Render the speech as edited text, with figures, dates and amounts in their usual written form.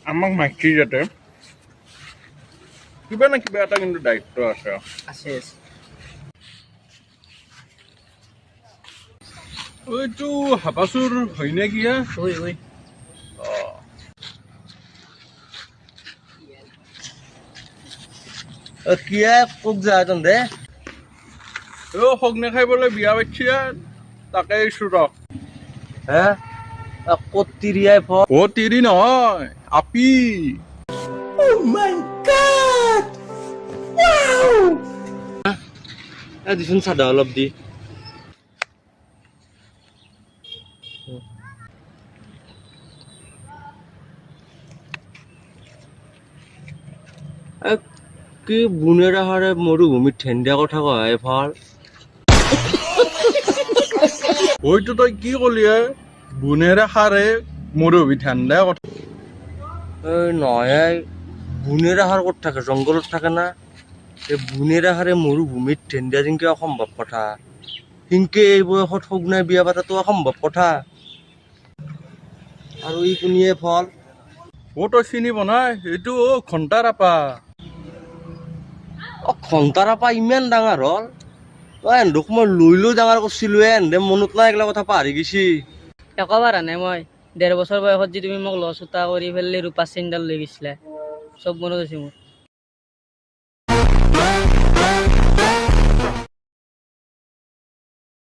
আমাক মাইকি যাতে কিবা না কিবা এটা কিন্তু দায়িত্ব আছে আছে ওইটো হাবাচুৰ হয় নে কি ওই ওই কিয়া কোক যায় তন্দে শক নেখাই বোলে বিয়া পাতিছি তাকে আহিছোঁ ৰ হে ক'ত তিৰিয়াই ফল তিৰি নহয় আপি দিচোন চাদা অলপ দি কি বুনেৰ আহাৰে মৰুভূমিত ঠেণ্ডা কথা কয় ফল হয়তো তই কি কলি বুনেৰে সাৰে মৰুভূমি ঠাণ্ডা কথা নহয় বুনেৰ আহাৰ ক'ত থাকে জংঘলত থাকে না এই বুনেৰ আহাৰে মৰুভূমিত ঠেণ্ডা যেনকে অসম্ভৱ কথা সিনকে এই বয়সত সগুনাই বিয়া পাতাটো অসম্ভৱ কথা আৰু ই কোনিয়ে ফল তই চিনি বনাই এইটো ঘণ্টাৰ আপা ঘণ্টাৰ পৰা ইমান ডাঙৰ হ'ল এন্দুক মই লৈ ডাঙৰ কৰিছিলো এন্দে মনত নাই এইগিলা কথা পাহৰি গৈছি একবাৰ আনে মই 1.5 বছৰ বয়সত যে তুমি মোক লছ উতা কৰি ফেললি ৰূপা চেইনডাল লৈ গৈছিলা চব মনত আছে মোৰ